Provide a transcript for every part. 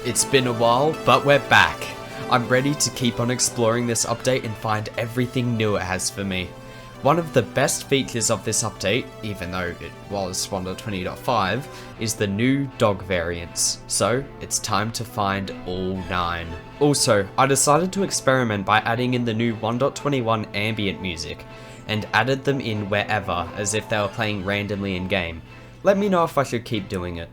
It's been a while, but we're back. I'm ready to keep on exploring this update and find everything new it has for me. One of the best features of this update, even though it was 1.20.5, is the new dog variants. So, it's time to find all 9. Also, I decided to experiment by adding in the new 1.21 ambient music, and added them in wherever, as if they were playing randomly in game. Let me know if I should keep doing it.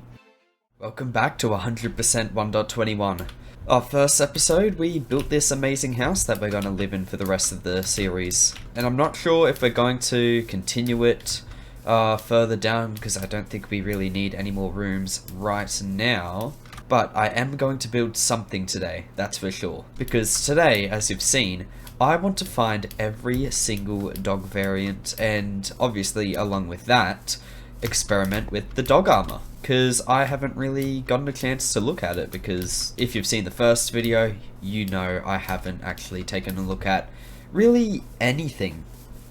Welcome back to 100% 1.21. Our first episode, we built this amazing house that we're going to live in for the rest of the series. And I'm not sure if we're going to continue it further down, because I don't think we really need any more rooms right now. But I am going to build something today, that's for sure. Because today, as you've seen, I want to find every single dog variant, and obviously along with that, experiment with the dog armor. Because I haven't really gotten a chance to look at it, because if you've seen the first video, you know I haven't actually taken a look at really anything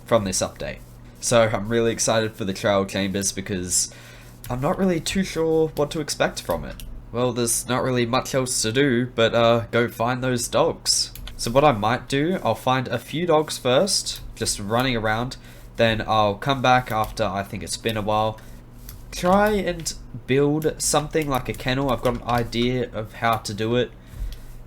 from this update. So I'm really excited for the trial chambers because I'm not really too sure what to expect from it. Well, there's not really much else to do but go find those dogs. So what I might do, I'll find a few dogs first, just running around, then I'll come back after I think it's been a while, try and build something like a kennel. I've got an idea of how to do it,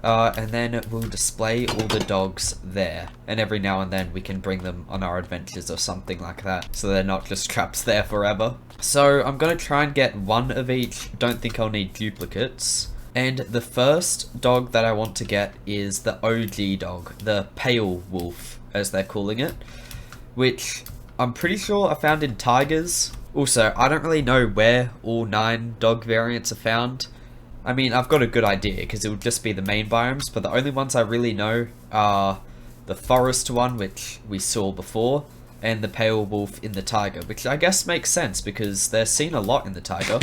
and then we'll display all the dogs there, and every now and then we can bring them on our adventures or something like that, so they're not just trapped there forever. So I'm going to try and get one of each. Don't think I'll need duplicates. And the first dog that I want to get is the OG dog, the pale wolf as they're calling it, which I'm pretty sure I found in tigers. Also, I don't really know where all 9 dog variants are found. I mean, I've got a good idea because it would just be the main biomes, but the only ones I really know are the forest one, which we saw before, and the pale wolf in the taiga, which I guess makes sense because they're seen a lot in the taiga,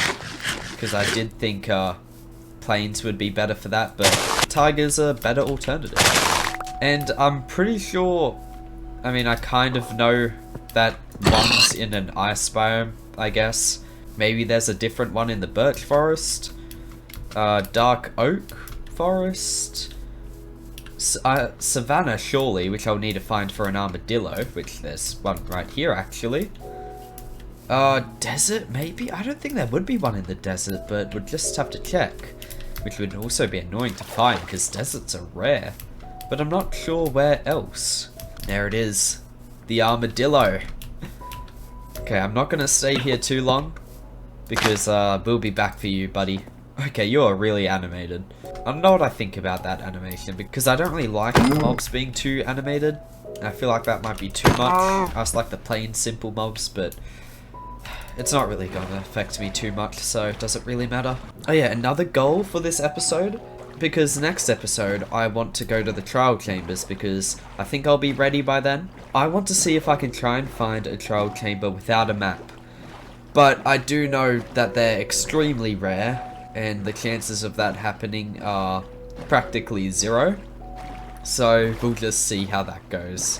because I did think plains would be better for that, but tigers are a better alternative. And I'm pretty sure, I mean, I kind of know that one's in an ice biome, I guess. Maybe there's a different one in the birch forest, dark oak forest, savannah surely, which I'll need to find for an armadillo, which there's one right here actually. Desert maybe? I don't think there would be one in the desert, but we'll just have to check, which would also be annoying to find because deserts are rare, but I'm not sure where else. There it is. The armadillo. Okay, I'm not gonna stay here too long because we'll be back for you, buddy. Okay, you're really animated. I don't know what I think about that animation because I don't really like mobs being too animated. I feel like that might be too much. I just like the plain simple mobs, but it's not really gonna affect me too much, so it doesn't really matter. Oh yeah, another goal for this episode, because next episode I want to go to the trial chambers because I think I'll be ready by then. I want to see if I can try and find a trial chamber without a map. But I do know that they're extremely rare and the chances of that happening are practically 0. So we'll just see how that goes.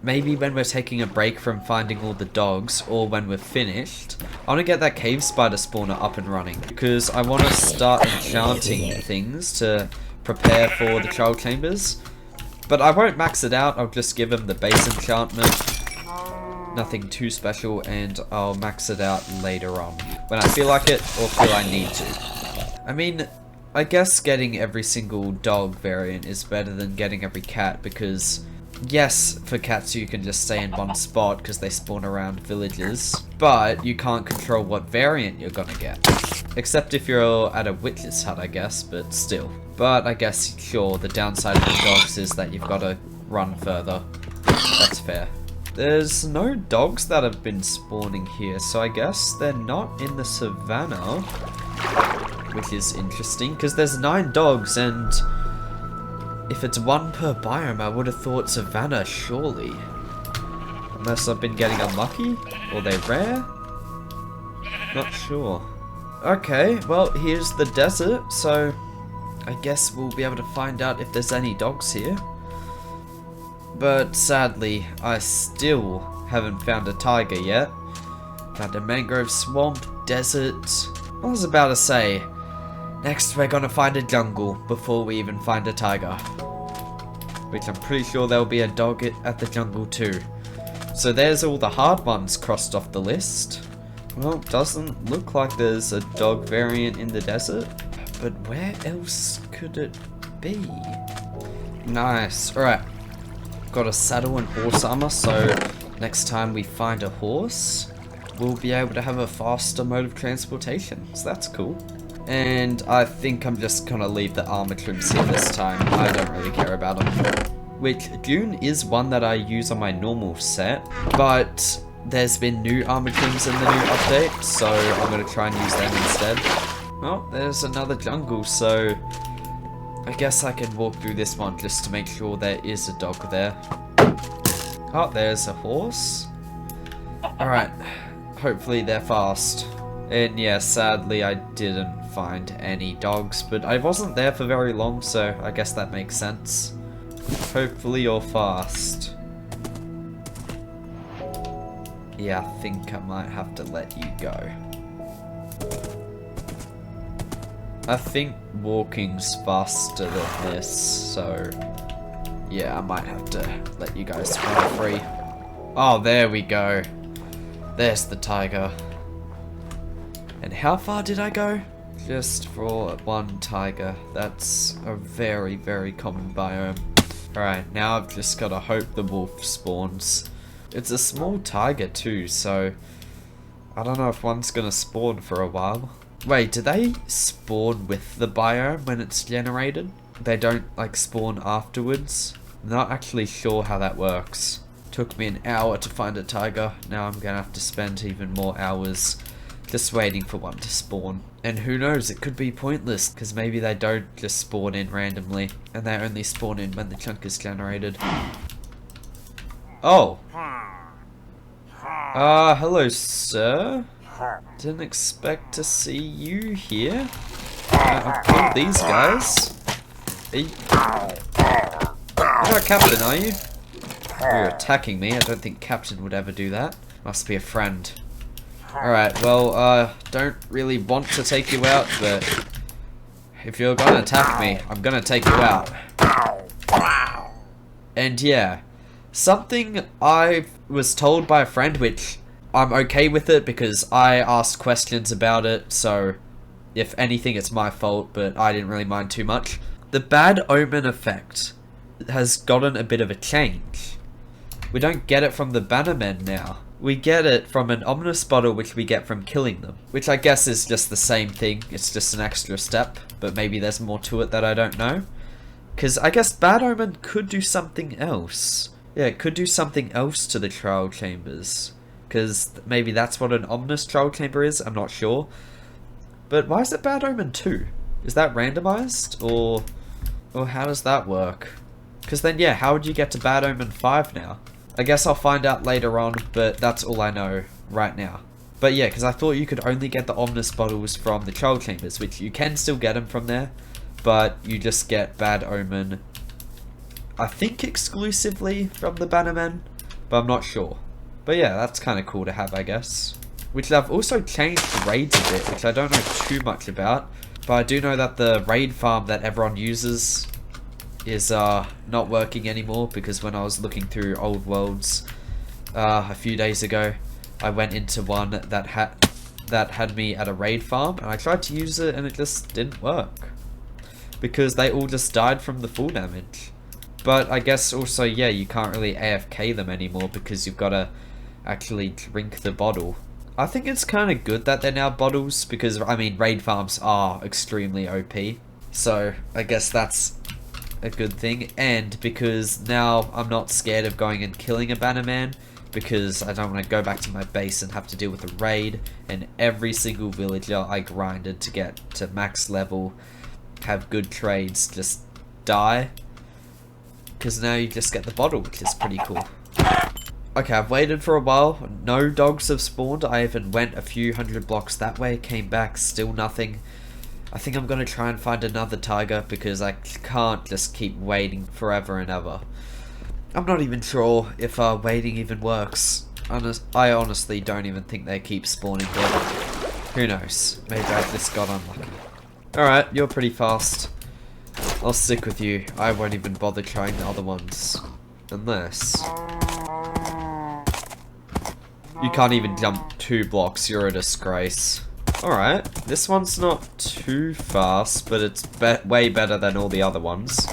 Maybe when we're taking a break from finding all the dogs, or when we're finished, I want to get that cave spider spawner up and running, because I want to start enchanting things to prepare for the trial chambers. But I won't max it out, I'll just give them the base enchantment, nothing too special, and I'll max it out later on, when I feel like it, or feel I need to. I mean, I guess getting every single dog variant is better than getting every cat, because yes, for cats you can just stay in one spot because they spawn around villages, but you can't control what variant you're gonna get. Except if you're at a witch's hut, I guess, but still. But I guess, sure, the downside of the dogs is that you've gotta run further. That's fair. There's no dogs that have been spawning here, so I guess they're not in the savannah, which is interesting, because there's 9 dogs, and if it's 1 per biome, I would have thought savannah, surely. Unless I've been getting unlucky? Or they're rare? Not sure. Okay, well, here's the desert, so I guess we'll be able to find out if there's any dogs here. But sadly, I still haven't found a tiger yet. Found a mangrove swamp, desert. I was about to say, Next, we're gonna find a jungle before we even find a tiger. Which I'm pretty sure there'll be a dog at the jungle too. So there's all the hard ones crossed off the list. Well, doesn't look like there's a dog variant in the desert. But where else could it be? Nice. Alright. Got a saddle and horse armor, so next time we find a horse, we'll be able to have a faster mode of transportation. So that's cool. And I think I'm just gonna leave the armor trims here this time. I don't really care about them. Which, June is one that I use on my normal set, but there's been new armor trims in the new update, so I'm gonna try and use them instead. Well, there's another jungle, so I guess I can walk through this one just to make sure there is a dog there. Oh, there's a horse. Alright, hopefully they're fast. And yeah, sadly I didn't find any dogs, but I wasn't there for very long, so I guess that makes sense. Hopefully you're fast. Yeah, I think I might have to let you go. I think walking's faster than this, so yeah, I might have to let you guys run free. Oh, there we go. There's the tiger. And how far did I go? Just for one tiger. That's a very, very common biome. Alright, now I've just gotta hope the wolf spawns. It's a small tiger too, so I don't know if one's gonna spawn for a while. Wait, do they spawn with the biome when it's generated? They don't like spawn afterwards? Not actually sure how that works. Took me an hour to find a tiger. Now I'm gonna have to spend even more hours just waiting for one to spawn. And who knows, it could be pointless, because maybe they don't just spawn in randomly, and they only spawn in when the chunk is generated. Oh! Hello sir? Didn't expect to see you here. I've killed these guys. You're not Captain, are you? You're attacking me, I don't think Captain would ever do that. Must be a friend. Alright, well, don't really want to take you out, but if you're gonna attack me, I'm gonna take you out. And yeah, something I was told by a friend, which I'm okay with it because I asked questions about it, so if anything it's my fault, but I didn't really mind too much. The bad omen effect has gotten a bit of a change. We don't get it from the bannermen now. We get it from an ominous bottle which we get from killing them. Which I guess is just the same thing, it's just an extra step, but maybe there's more to it that I don't know. Because I guess Bad Omen could do something else. Yeah, it could do something else to the trial chambers. Because maybe that's what an ominous trial chamber is, I'm not sure. But why is it Bad Omen 2? Is that randomized? Or how does that work? Because then yeah, how would you get to Bad Omen 5 now? I guess I'll find out later on, but that's all I know right now. But yeah, because I thought you could only get the ominous bottles from the trial chambers, which you can still get them from there, but you just get Bad Omen, I think exclusively from the Bannermen, but I'm not sure. But yeah, that's kind of cool to have, I guess. Which I've also changed raids a bit, which I don't know too much about, but I do know that the raid farm that everyone uses is not working anymore, because when I was looking through old worlds a few days ago, I went into one that had me at a raid farm, and I tried to use it and it just didn't work because they all just died from the full damage. But I guess also, yeah, you can't really AFK them anymore because you've got to actually drink the bottle. I think it's kind of good that they're now bottles because, I mean, raid farms are extremely OP, so I guess that's a good thing. And because now I'm not scared of going and killing a bannerman, because I don't want to go back to my base and have to deal with a raid, and every single villager I grinded to get to max level, have good trades, just die. Because now you just get the bottle, which is pretty cool. Okay, I've waited for a while, no dogs have spawned. I even went a few hundred blocks that way, came back, still nothing. I think I'm going to try and find another tiger because I can't just keep waiting forever and ever. I'm not even sure if waiting even works. I honestly don't even think they keep spawning here. Who knows? Maybe I just got unlucky. Alright, you're pretty fast. I'll stick with you. I won't even bother trying the other ones. Unless... you can't even jump 2 blocks, you're a disgrace. Alright, this one's not too fast, but it's way better than all the other ones.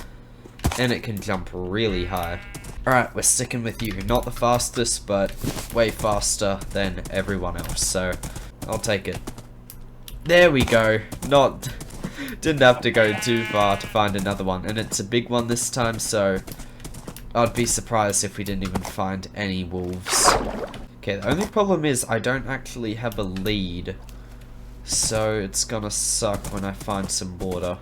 And it can jump really high. Alright, we're sticking with you. Not the fastest, but way faster than everyone else, so I'll take it. There we go. Didn't have to go too far to find another one, and it's a big one this time, so I'd be surprised if we didn't even find any wolves. Okay, the only problem is I don't actually have a lead, so it's gonna suck when I find some water.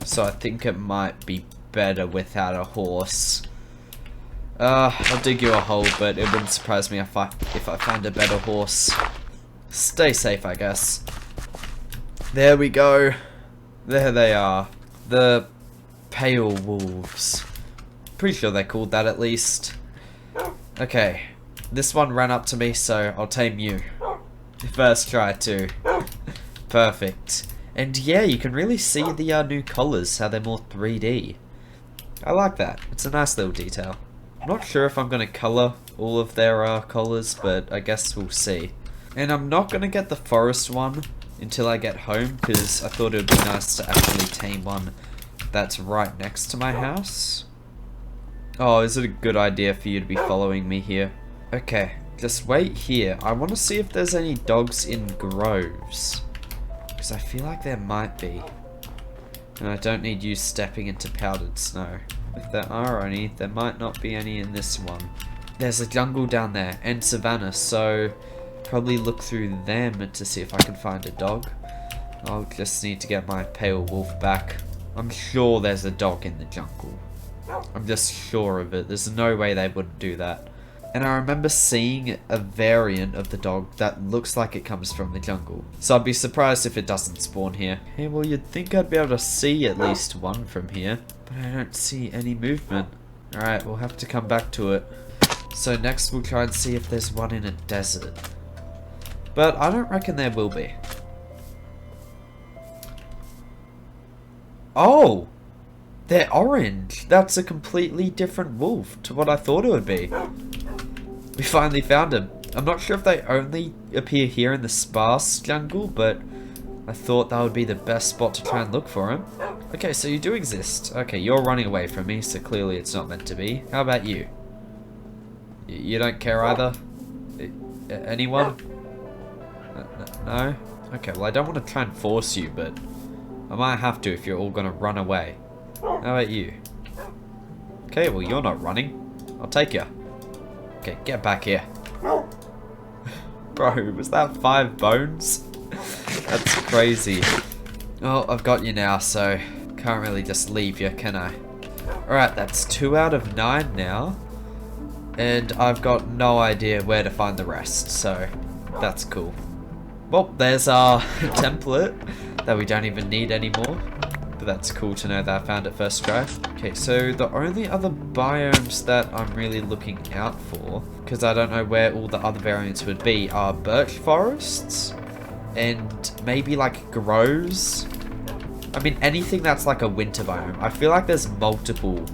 So I think it might be better without a horse. I'll dig you a hole, but it wouldn't surprise me if I found a better horse. Stay safe, I guess. There we go. There they are. The pale wolves. Pretty sure they're called that at least. Okay. This one ran up to me, so I'll tame you. First try too. Perfect. And yeah, you can really see the new collars, how they're more 3D. I like that. It's a nice little detail. I'm not sure if I'm going to colour all of their collars, but I guess we'll see. And I'm not going to get the forest one until I get home, because I thought it would be nice to actually tame one that's right next to my house. Oh, is it a good idea for you to be following me here? Okay, just wait here. I want to see if there's any dogs in groves, because I feel like there might be. And I don't need you stepping into powdered snow. If there are any, there might not be any in this one. There's a jungle down there, and savannah, so probably look through them to see if I can find a dog. I'll just need to get my pale wolf back. I'm sure there's a dog in the jungle. I'm just sure of it. There's no way they wouldn't do that. And I remember seeing a variant of the dog that looks like it comes from the jungle. So I'd be surprised if it doesn't spawn here. Hey, well, you'd think I'd be able to see at least one from here, but I don't see any movement. Alright, we'll have to come back to it. So next we'll try and see if there's one in a desert. But I don't reckon there will be. Oh! They're orange. That's a completely different wolf to what I thought it would be. We finally found him. I'm not sure if they only appear here in the sparse jungle, but I thought that would be the best spot to try and look for him. Okay, so you do exist. Okay, you're running away from me, so clearly it's not meant to be. How about you? You don't care either? Anyone? No? Okay, well I don't want to try and force you, but I might have to if you're all gonna run away. How about you? Okay, well you're not running. I'll take you. Okay, get back here. Bro, was that 5 bones? That's crazy. Oh, I've got you now, so can't really just leave you, can I? Alright, that's 2 out of 9 now. And I've got no idea where to find the rest, so that's cool. Well, there's our template that we don't even need anymore. But that's cool to know that I found it first try. Okay, so the only other biomes that I'm really looking out for, because I don't know where all the other variants would be, are birch forests and maybe like groves. I mean, anything that's like a winter biome. I feel like there's multiple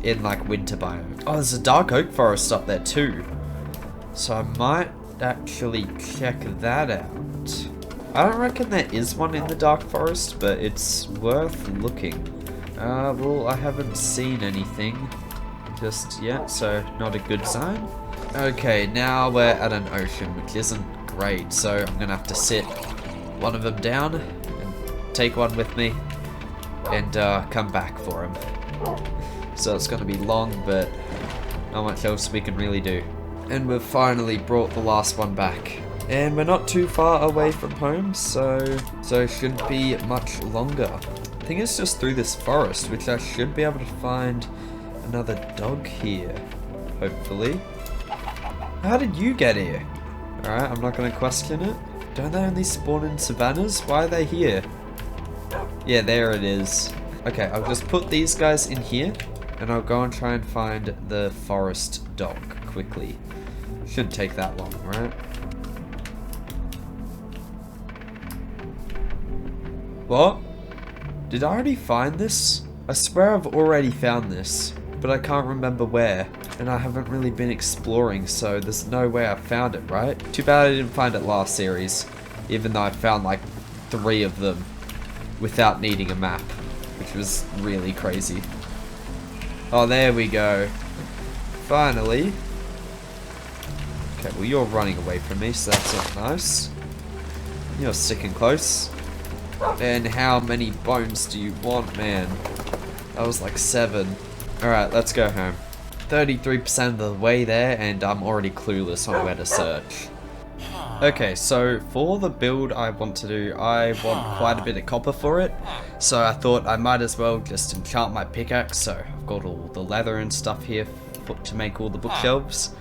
in like winter biome. Oh, there's a dark oak forest up there too. So I might actually check that out. I don't reckon there is one in the dark forest, but it's worth looking. Well, I haven't seen anything just yet, so not a good sign. Okay, now we're at an ocean, which isn't great, so I'm gonna have to sit one of them down and take one with me and come back for him. So it's gonna be long, but not much else we can really do. And we've finally brought the last one back. And we're not too far away from home, so it shouldn't be much longer. I think it's just through this forest, which I should be able to find another dog here, hopefully. How did you get here? Alright, I'm not going to question it. Don't they only spawn in savannas? Why are they here? Yeah, there it is. Okay, I'll just put these guys in here, and I'll go and try and find the forest dog quickly. Shouldn't take that long, right? What? Did I already find this? I swear I've already found this, but I can't remember where, and I haven't really been exploring, so there's no way I found it, right? Too bad I didn't find it last series, even though I found like 3 of them without needing a map, which was really crazy. Oh, there we go. Finally. Okay, well you're running away from me, so that's not nice. You're sticking close. And how many bones do you want, man? That was like 7. Alright, let's go home. 33% of the way there, and I'm already clueless on where to search. Okay, so for the build I want to do, I want quite a bit of copper for it. So I thought I might as well just enchant my pickaxe. So I've got all the leather and stuff here to make all the bookshelves.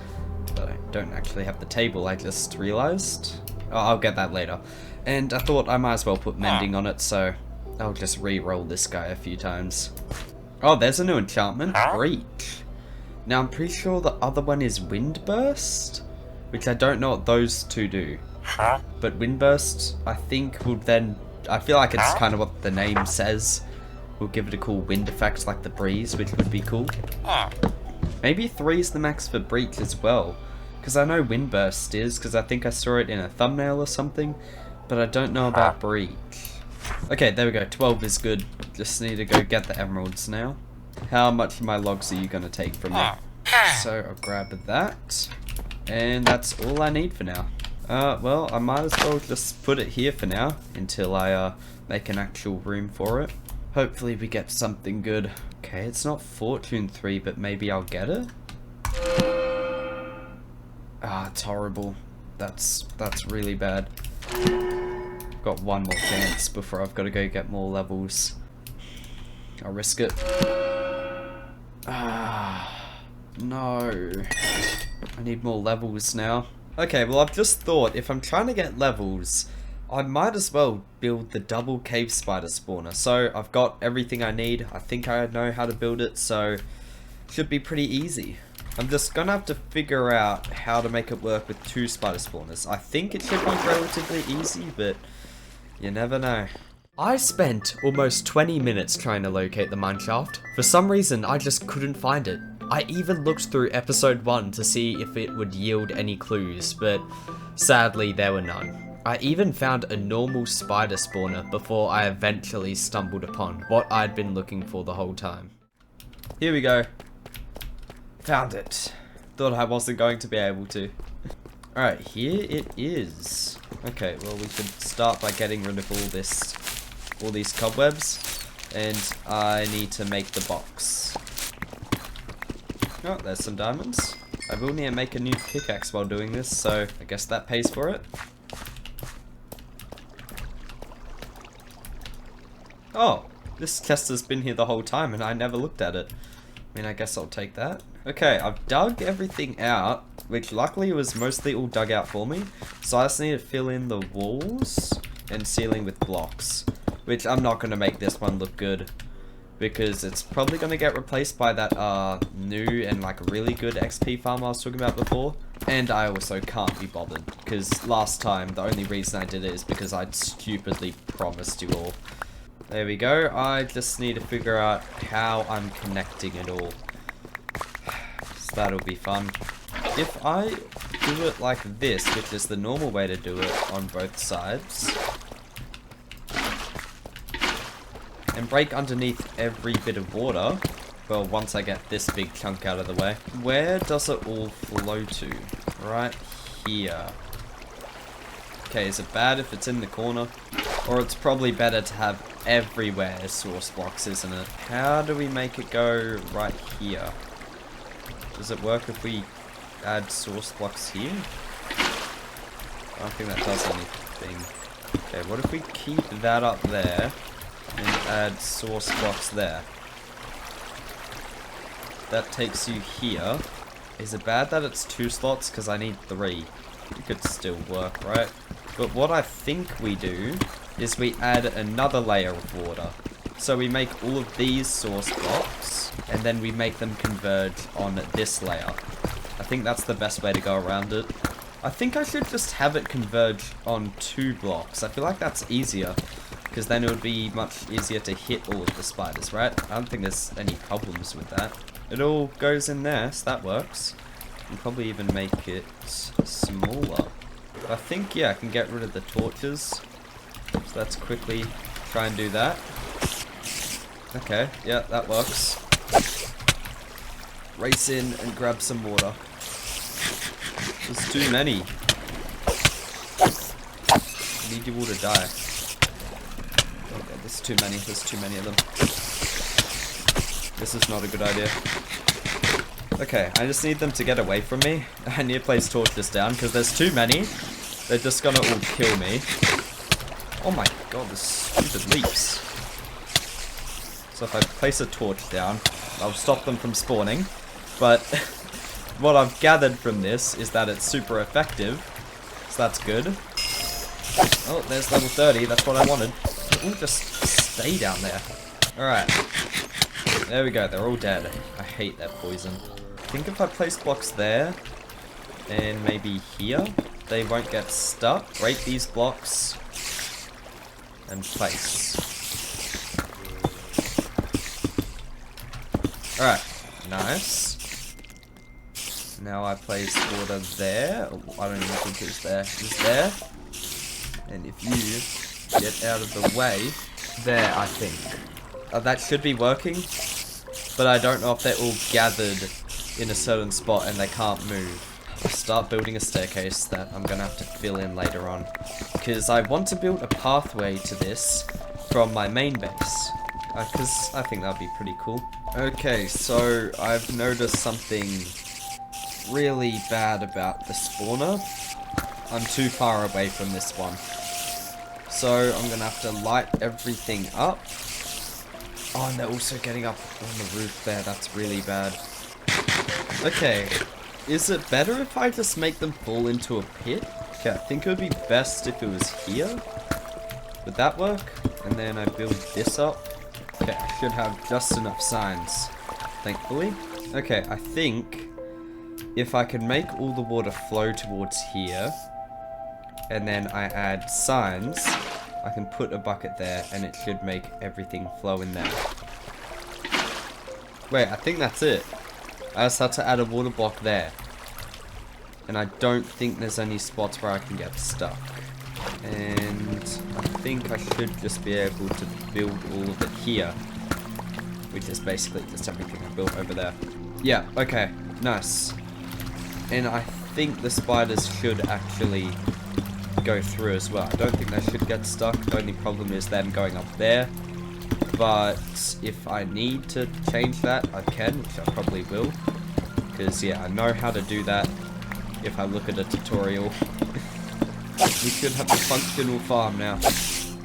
But I don't actually have the table, I just realized. Oh, I'll get that later. And I thought I might as well put mending on it, so I'll just re-roll this guy a few times. Oh, there's a new enchantment. Breach. Now I'm pretty sure the other one is Windburst, which I don't know what those two do. But Windburst, I think, will then... I feel like it's kind of what the name says. We'll give it a cool wind effect like the breeze, which would be cool. Maybe 3 is the max for Breach as well. Because I know Windburst is, because I think I saw it in a thumbnail or something. But I don't know about Breach. Okay, there we go. 12 is good. Just need to go get the emeralds now. How much of my logs are you going to take from me? So I'll grab that. And that's all I need for now. Well, I might as well just put it here for now. Until I make an actual room for it. Hopefully we get something good. Okay, it's not Fortune 3, but maybe I'll get it. Ah, it's horrible. That's really bad. Got one more chance before I've got to go get more levels. I'll risk it. Ah, no. I need more levels now. Okay, well I've just thought if I'm trying to get levels, I might as well build the double cave spider spawner. So I've got everything I need. I think I know how to build it, so should be pretty easy. I'm just gonna have to figure out how to make it work with 2 spider spawners. I think it should be relatively easy, but you never know. I spent almost 20 minutes trying to locate the mineshaft. For some reason, I just couldn't find it. I even looked through episode 1 to see if it would yield any clues, but sadly there were none. I even found a normal spider spawner before I eventually stumbled upon what I'd been looking for the whole time. Here we go. Found it. Thought I wasn't going to be able to. Alright, here it is. Okay, well we should start by getting rid of all these cobwebs. And I need to make the box. Oh, there's some diamonds. I will need to make a new pickaxe while doing this, so I guess that pays for it. Oh, this chest has been here the whole time and I never looked at it. I mean, I guess I'll take that. Okay, I've dug everything out, which luckily was mostly all dug out for me. So I just need to fill in the walls and ceiling with blocks, which I'm not going to make this one look good because it's probably going to get replaced by that new and like really good XP farm I was talking about before. And I also can't be bothered because last time the only reason I did it is because I'd stupidly promised you all. There we go. I just need to figure out how I'm connecting it all. So that'll be fun. If I do it like this, which is the normal way to do it on both sides, and break underneath every bit of water, well, once I get this big chunk out of the way, where does it all flow to? Right here. Okay, is it bad if it's in the corner? Or it's probably better to have everywhere source blocks, isn't it? How do we make it go right here? Does it work if we add source blocks here? I don't think that does anything. Okay, what if we keep that up there and add source blocks there? That takes you here. Is it bad that it's 2 slots? Because I need 3. It could still work, right? But what I think we do is we add another layer of water. So we make all of these source blocks, and then we make them converge on this layer. I think that's the best way to go around it. I think I should just have it converge on 2 blocks. I feel like that's easier. because then it would be much easier to hit all of the spiders, right? I don't think there's any problems with that. It all goes in there, so that works. I'll probably even make it smaller. I think, yeah, I can get rid of the torches. So let's quickly try and do that. Okay, yeah, that works. Race in and grab some water. There's too many. I need you all to die. Oh god, there's too many. There's too many of them. This is not a good idea. Okay, I just need them to get away from me. I need to place torches down because there's too many. They're just gonna all kill me. Oh my god, this stupid leaps. So if I place a torch down, I'll stop them from spawning. But what I've gathered from this is that it's super effective. So that's good. Oh, there's level 30. That's what I wanted. Ooh, just stay down there. Alright. There we go. They're all dead. I hate that poison. I think if I place blocks there, and maybe here, they won't get stuck. Break these blocks, and place. Alright, nice. Now I place water there. Oh, I don't even think it's there. It's there. And if you get out of the way, there, I think. That should be working, but I don't know if they're all gathered in a certain spot and they can't move. I'll start building a staircase that I'm gonna have to fill in later on, because I want to build a pathway to this from my main base, because I think that'd be pretty cool. Okay, so I've noticed something really bad about the spawner. I'm too far away from this one, so I'm gonna have to light everything up. Oh, and they're also getting up on the roof there. That's really bad. Okay, is it better if I just make them fall into a pit? Okay, I think it would be best if it was here. Would that work? And then I build this up. Okay, I should have just enough signs, thankfully. Okay, I think if I can make all the water flow towards here, and then I add signs, I can put a bucket there and it should make everything flow in there. Wait, I think that's it. I just had to add a water block there. And I don't think there's any spots where I can get stuck. And I think I should just be able to build all of it here. Which is basically just everything I built over there. Yeah, okay, nice. And I think the spiders should actually go through as well. I don't think they should get stuck. The only problem is them going up there. But if I need to change that, I can, which I probably will. Because, yeah, I know how to do that if I look at a tutorial. We should have a functional farm now.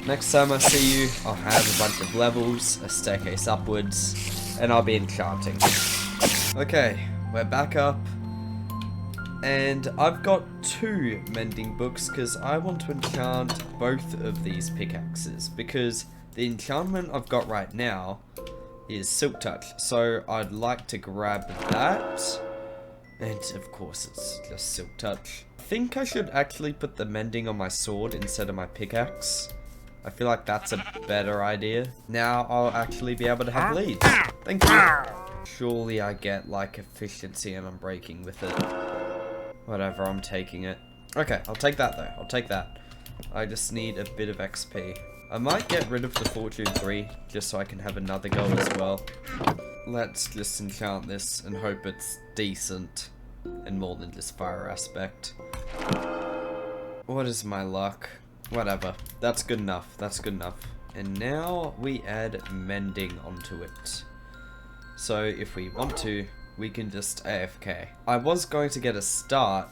Next time I see you, I'll have a bunch of levels, a staircase upwards, and I'll be enchanting. Okay, we're back up. And I've got 2 mending books because I want to enchant both of these pickaxes. Because the enchantment I've got right now is Silk Touch. So I'd like to grab that. And of course it's just Silk Touch. I think I should actually put the mending on my sword instead of my pickaxe. I feel like that's a better idea. Now I'll actually be able to have leads. Thank you. Surely I get like efficiency and I'm breaking with it. Whatever, I'm taking it. Okay, I'll take that though. I'll take that. I just need a bit of XP. I might get rid of the Fortune 3 just so I can have another go as well. Let's just enchant this and hope it's decent and more than just fire aspect. What is my luck? Whatever. That's good enough. That's good enough. And now we add mending onto it. So if we want to, we can just AFK. I was going to get a start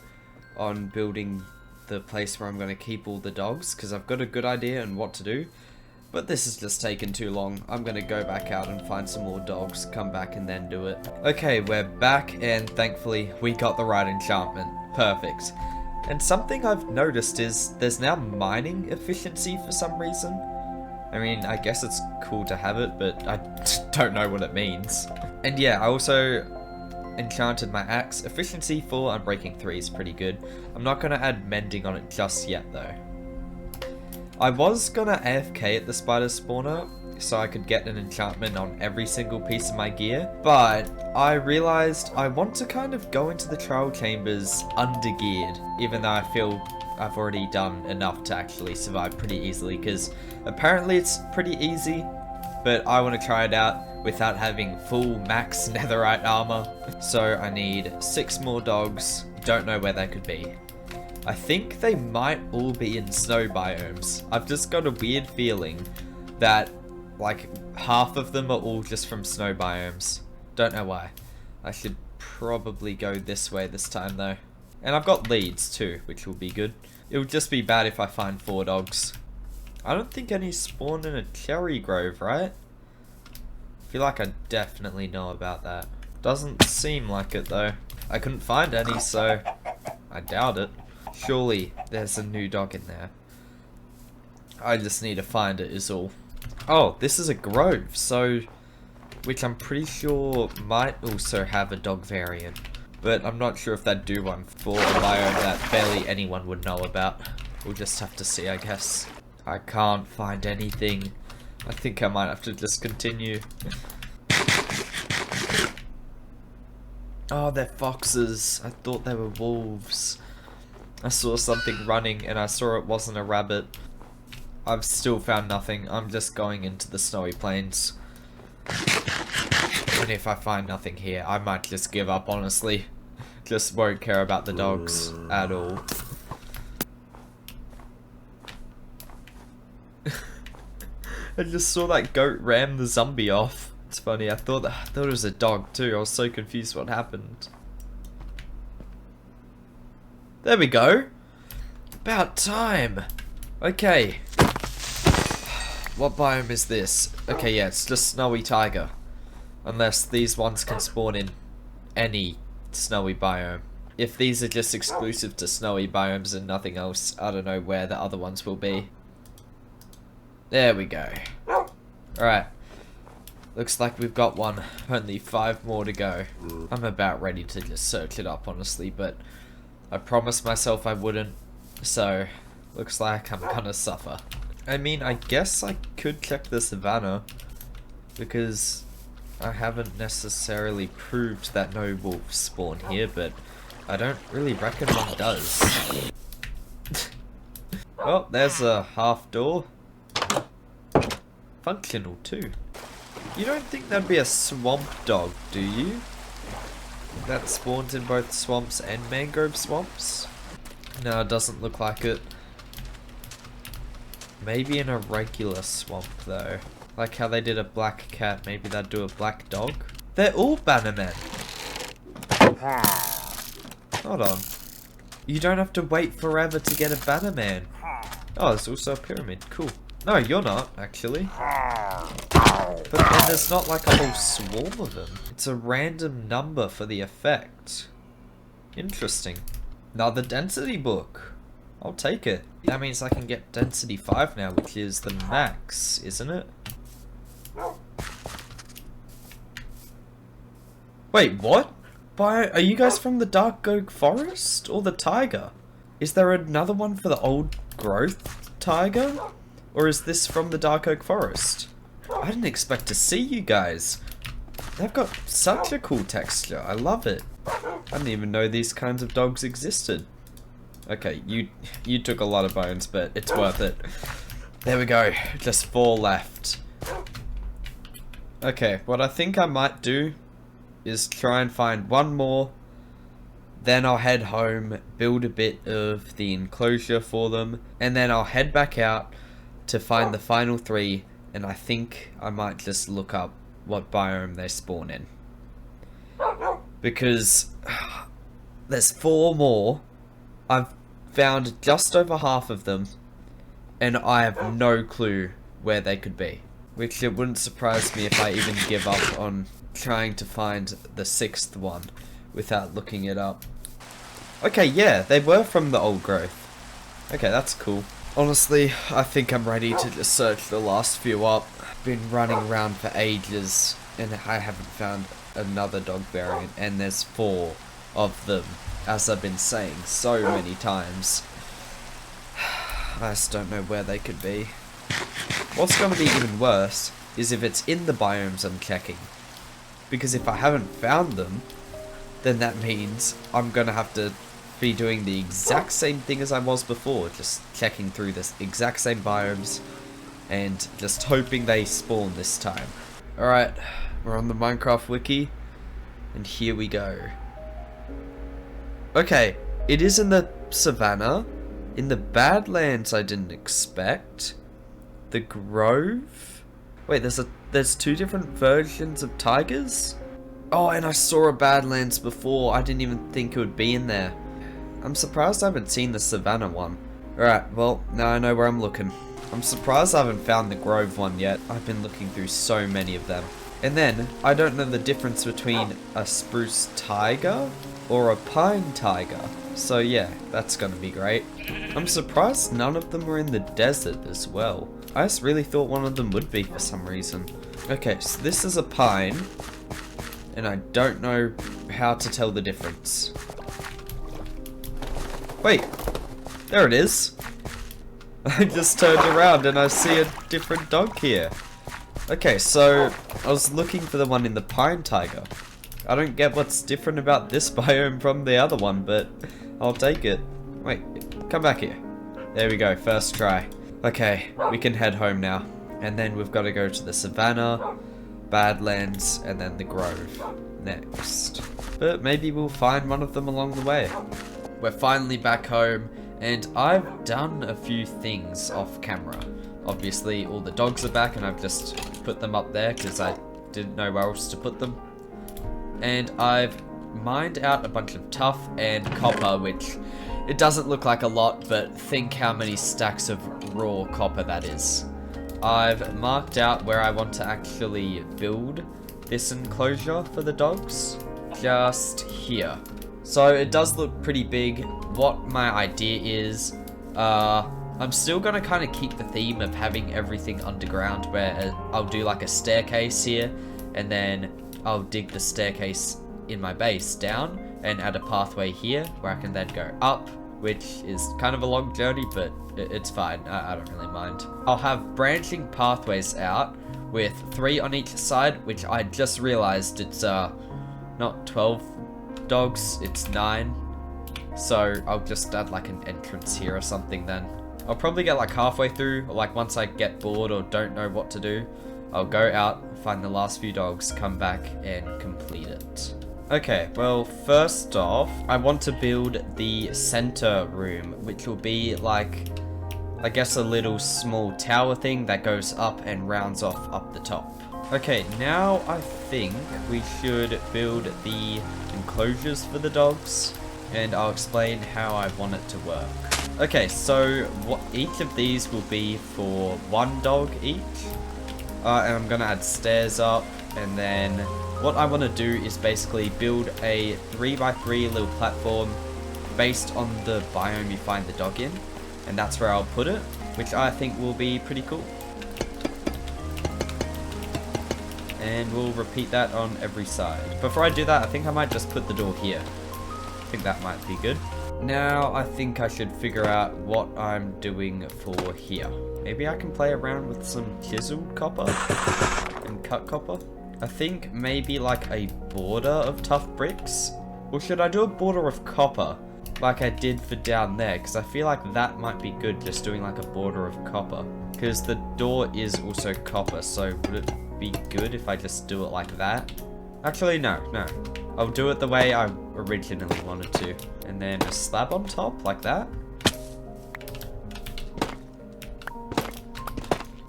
on building the place where I'm going to keep all the dogs, because I've got a good idea on what to do, but this has just taken too long. I'm going to go back out and find some more dogs, come back and then do it. Okay, we're back, and thankfully we got the right enchantment. Perfect. And something I've noticed is there's now mining efficiency for some reason. I mean, I guess it's cool to have it, but I don't know what it means. And yeah, I also enchanted my axe. Efficiency 4, Unbreaking 3 is pretty good. I'm not going to add mending on it just yet though. I was gonna AFK at the spider spawner so I could get an enchantment on every single piece of my gear, but I realized I want to kind of go into the trial chambers undergeared, even though I feel I've already done enough to actually survive pretty easily, because apparently it's pretty easy, but I want to try it out without having full max netherite armor. So I need 6 more dogs, don't know where they could be. I think they might all be in snow biomes. I've just got a weird feeling that like half of them are all just from snow biomes. Don't know why. I should probably go this way this time though. And I've got leads too, which will be good. It would just be bad if I find 4 dogs. I don't think any spawn in a cherry grove, right? I feel like I definitely know about that. Doesn't seem like it though. I couldn't find any, so I doubt it. Surely there's a new dog in there. I just need to find it is all. Oh, this is a grove, so which I'm pretty sure might also have a dog variant. But I'm not sure if they'd do one for a biome that barely anyone would know about. We'll just have to see, I guess. I can't find anything. I think I might have to just continue. Oh, they're foxes. I thought they were wolves. I saw something running and I saw it wasn't a rabbit. I've still found nothing. I'm just going into the snowy plains. And if I find nothing here, I might just give up, honestly. Just won't care about the dogs at all. I just saw that goat ram the zombie off. It's funny, I thought it was a dog too. I was so confused what happened. There we go. About time. Okay. What biome is this? Okay, yeah, it's just snowy taiga. Unless these ones can spawn in any snowy biome. If these are just exclusive to snowy biomes and nothing else, I don't know where the other ones will be. There we go. Alright. Looks like we've got one. Only 5 more to go. I'm about ready to just search it up, honestly, but I promised myself I wouldn't, so looks like I'm gonna suffer. I mean, I guess I could check the savannah, because I haven't necessarily proved that no wolves spawn here, but I don't really reckon one does. Oh, there's a half door. Functional too. You don't think that'd be a swamp dog, do you? That spawns in both swamps and mangrove swamps? No, it doesn't look like it. Maybe in a regular swamp though. Like how they did a black cat, maybe they'd do a black dog. They're all bannermen. Hold on. You don't have to wait forever to get a bannerman. Oh, there's also a pyramid. Cool. No, you're not, actually. But then there's not like a whole swarm of them. It's a random number for the effect. Interesting. Another density book. I'll take it. That means I can get density 5 now, which is the max, isn't it? Wait, what? Are you guys from the Dark Oak Forest? Or the Taiga? Is there another one for the old growth Taiga? Or is this from the Dark Oak Forest? I didn't expect to see you guys. They've got such a cool texture. I love it. I didn't even know these kinds of dogs existed. Okay, you took a lot of bones, but it's worth it. There we go. Just 4 left. Okay, what I think I might do is try and find 1 more. Then I'll head home, build a bit of the enclosure for them, and then I'll head back out to find the final 3, and I think I might just look up what biome they spawn in. Because there's 4 more. I've found just over half of them, and I have no clue where they could be. Which it wouldn't surprise me if I even give up on trying to find the 6th one without looking it up. Okay, yeah, they were from the old growth. Okay, that's cool. Honestly, I think I'm ready to just search the last few up. Been running around for ages, and I haven't found another dog variant, and there's 4 of them, as I've been saying so many times. I just don't know where they could be. What's going to be even worse is if it's in the biomes I'm checking. Because if I haven't found them, then that means I'm going to have to be doing the exact same thing as I was before. Just checking through this exact same biomes and just hoping they spawn this time. Alright, we're on the Minecraft wiki and here we go. Okay, it is in the savannah. In the Badlands I didn't expect. The Grove? Wait, there's two different versions of tigers? Oh, and I saw a Badlands before. I didn't even think it would be in there. I'm surprised I haven't seen the savannah one. Alright, well, now I know where I'm looking. I'm surprised I haven't found the Grove one yet. I've been looking through so many of them. And then, I don't know the difference between a spruce tiger or a pine tiger. So yeah, that's gonna be great. I'm surprised none of them were in the desert as well. I just really thought one of them would be for some reason. Okay, so this is a pine. And I don't know how to tell the difference. Wait, there it is. I just turned around and I see a different dog here. Okay, so I was looking for the one in the pine tiger. I don't get what's different about this biome from the other one, but I'll take it. Wait, come back here. There we go, first try. Okay, we can head home now. And then we've got to go to the savannah, Badlands, and then the Grove next. But maybe we'll find one of them along the way. We're finally back home, and I've done a few things off camera. Obviously, all the dogs are back, and I've just put them up there because I didn't know where else to put them. And I've mined out a bunch of tuff and copper, which it doesn't look like a lot, but think how many stacks of raw copper that is. I've marked out where I want to actually build this enclosure for the dogs, just here. So it does look pretty big. What my idea is, I'm still going to kind of keep the theme of having everything underground, where I'll do like a staircase here, and then I'll dig the staircase in my base down and add a pathway here where I can then go up, which is kind of a long journey, but it's fine. I don't really mind. I'll have branching pathways out with 3 on each side, which I just realized it's not 12 dogs, it's 9. So I'll just add like an entrance here or something then. I'll probably get like halfway through, or like once I get bored or don't know what to do, I'll go out, find the last few dogs, come back and complete it. Okay, well, first off, I want to build the center room, which will be like, I guess, a little small tower thing that goes up and rounds off up the top. Okay, now I think we should build the enclosures for the dogs, and I'll explain how I want it to work. Okay, so each of these will be for 1 dog each, and I'm gonna add stairs up, and then what I want to do is basically build a 3x3 little platform based on the biome you find the dog in, and that's where I'll put it, which I think will be pretty cool. And we'll repeat that on every side. Before I do that, I think I might just put the door here. I think that might be good. Now I think I should figure out what I'm doing for here. Maybe I can play around with some chiseled copper and cut copper. I think maybe like a border of tough bricks. Or should I do a border of copper like I did for down there? Because I feel like that might be good, just doing like a border of copper. Because the door is also copper, so would it be good if I just do it like that? Actually, no. I'll do it the way I originally wanted to. And then a slab on top, like that.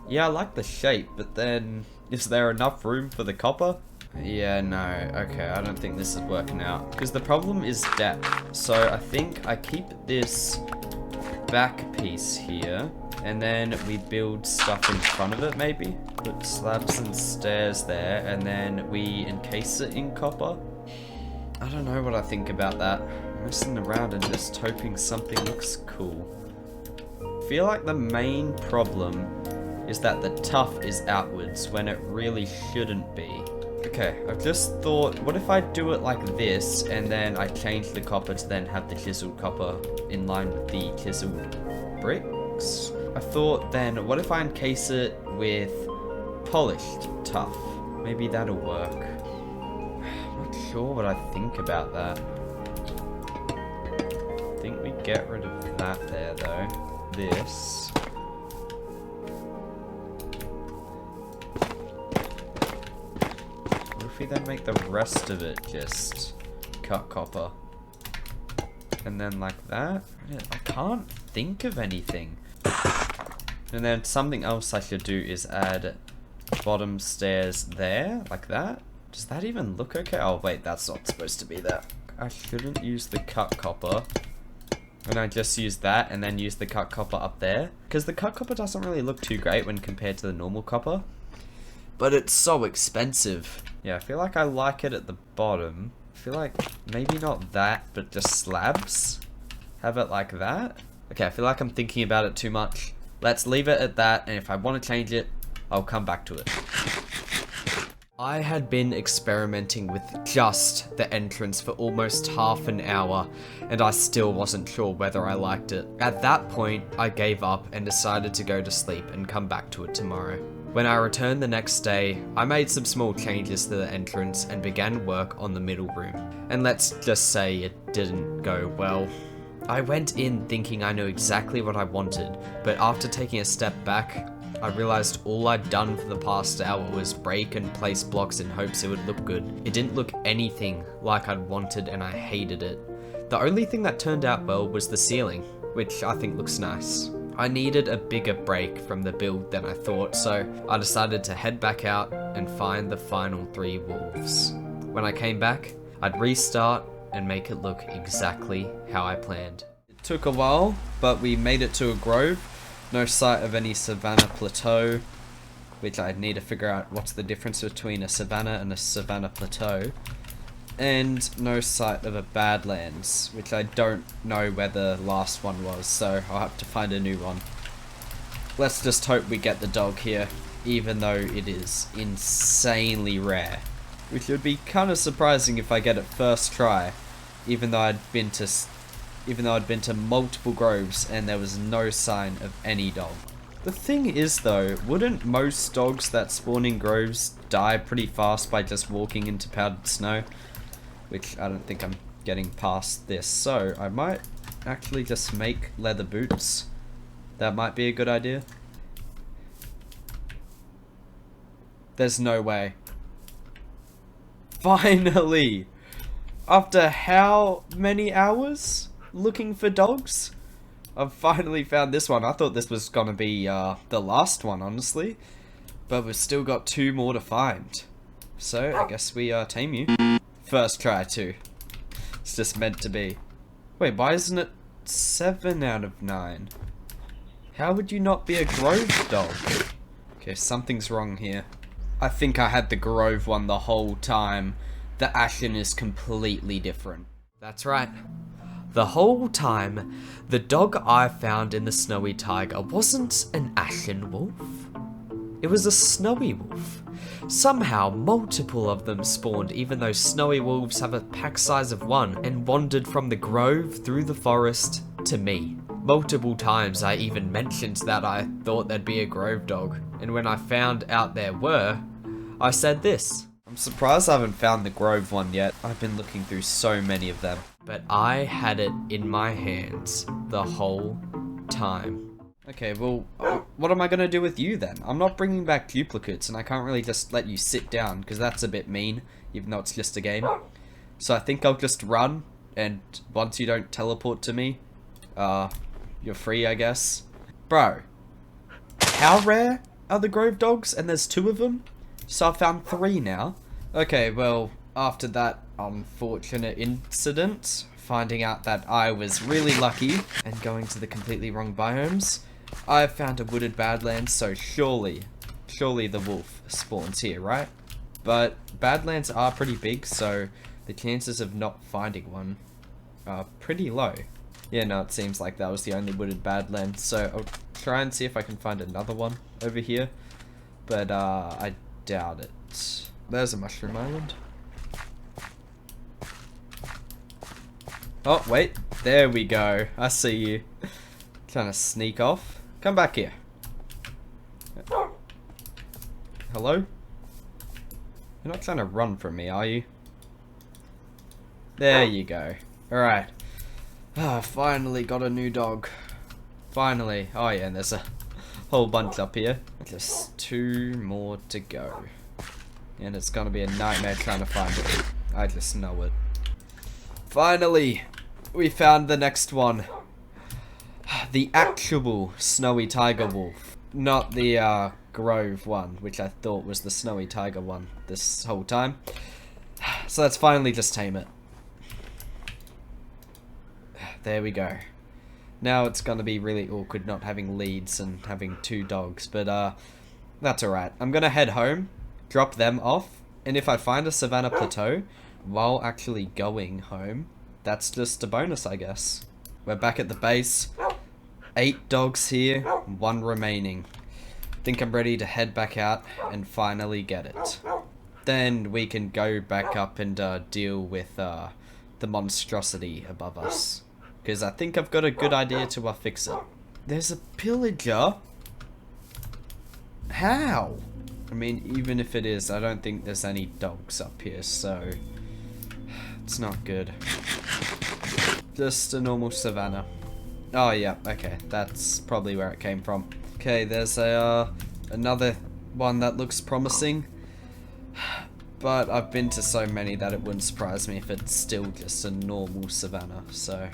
Yeah, I like the shape, but then is there enough room for the copper? Yeah, no. Okay, I don't think this is working out. Because the problem is depth. So I think I keep this back piece here, and then we build stuff in front of it, maybe. Put slabs and stairs there, and then we encase it in copper. I don't know what I think about that. I'm messing around and just hoping something looks cool. I feel like the main problem is that the tuff is outwards when it really shouldn't be. Okay, I've just thought, what if I do it like this, and then I change the copper to then have the chiseled copper in line with the chiseled bricks? dogs. I thought then, what if I encase it with polished tough? Maybe that'll work. I'm not sure what I think about that. I think we get rid of that there though. This. What if we then make the rest of it just cut copper? And then like that? I can't think of anything. And then something else I should do is add bottom stairs there, like that. Does that even look okay? Oh wait, that's not supposed to be there. I shouldn't use the cut copper. And I just use that and then use the cut copper up there. Because the cut copper doesn't really look too great when compared to the normal copper. But it's so expensive. Yeah, I feel like I like it at the bottom. I feel like maybe not that, but just slabs. Have it like that. Okay, I feel like I'm thinking about it too much. Let's leave it at that, and if I want to change it, I'll come back to it. I had been experimenting with just the entrance for almost half an hour, and I still wasn't sure whether I liked it. At that point, I gave up and decided to go to sleep and come back to it tomorrow. When I returned the next day, I made some small changes to the entrance and began work on the middle room. And let's just say it didn't go well. I went in thinking I knew exactly what I wanted, but after taking a step back, I realized all I'd done for the past hour was break and place blocks in hopes it would look good. It didn't look anything like I'd wanted and I hated it. The only thing that turned out well was the ceiling, which I think looks nice. I needed a bigger break from the build than I thought, so I decided to head back out and find the final 3 wolves. When I came back, I'd restart and make it look exactly how I planned. It took a while, but we made it to a grove. No sight of any savanna plateau, which I'd need to figure out what's the difference between a savanna and a savanna plateau. And no sight of a badlands, which I don't know where the last one was, so I'll have to find a new one. Let's just hope we get the dog here, even though it is insanely rare. Which would be kind of surprising if I get it first try, even though I'd been to multiple groves and there was no sign of any dog. The thing is though, wouldn't most dogs that spawn in groves die pretty fast by just walking into powdered snow? Which I don't think I'm getting past this, so I might actually just make leather boots. That might be a good idea. There's no way. Finally! After how many hours looking for dogs? I've finally found this one. I thought this was gonna be the last one, honestly. But we've still got 2 more to find. So, I guess we tame you. First try too. It's just meant to be. Wait, why isn't it 7 out of 9? How would you not be a grove dog? Okay, something's wrong here. I think I had the grove one the whole time. The ashen is completely different. That's right. The whole time, the dog I found in the snowy taiga wasn't an ashen wolf. It was a snowy wolf. Somehow, multiple of them spawned even though snowy wolves have a pack size of 1 and wandered from the grove through the forest to me. Multiple times I even mentioned that I thought there'd be a grove dog, and when I found out there were, I said this. I'm surprised I haven't found the grove one yet. I've been looking through so many of them. But I had it in my hands the whole time. Okay, well, what am I gonna do with you then? I'm not bringing back duplicates, and I can't really just let you sit down, because that's a bit mean, even though it's just a game. So I think I'll just run, and once you don't teleport to me, you're free, I guess. Bro, how rare are the grove dogs? And there's 2 of them? So I've found 3 now. Okay, well, after that unfortunate incident, finding out that I was really lucky and going to the completely wrong biomes, I found a wooded badlands, so surely the wolf spawns here, right? But badlands are pretty big, so the chances of not finding one are pretty low. Yeah, no, it seems like that was the only wooded badlands, so I'll try and see if I can find another one over here, but I doubt it. There's a mushroom island. Oh, wait. There we go. I see you. Trying to sneak off. come back here. Hello? You're not trying to run from me, are you? There you go. Alright. Finally got a new dog. Finally. Oh yeah, and there's a whole bunch up here. Just 2 more to go. And it's gonna be a nightmare trying to find it. I just know it. Finally! We found the next one. The actual snowy tiger wolf. Not the Grove one, which I thought was the snowy tiger one this whole time. So let's finally just tame it. There we go. Now it's gonna be really awkward not having leads and having 2 dogs, but that's alright. I'm gonna head home, drop them off, and if I find a savanna plateau while actually going home, that's just a bonus, I guess. We're back at the base. 8 dogs here, 1 remaining. Think I'm ready to head back out and finally get it. Then we can go back up and deal with the monstrosity above us. Because I think I've got a good idea to fix it. There's a pillager? How? I mean, even if it is, I don't think there's any dogs up here, so it's not good. Just a normal savanna. Oh yeah, okay, that's probably where it came from. Okay, there's another one that looks promising, but I've been to so many that it wouldn't surprise me if it's still just a normal savanna, so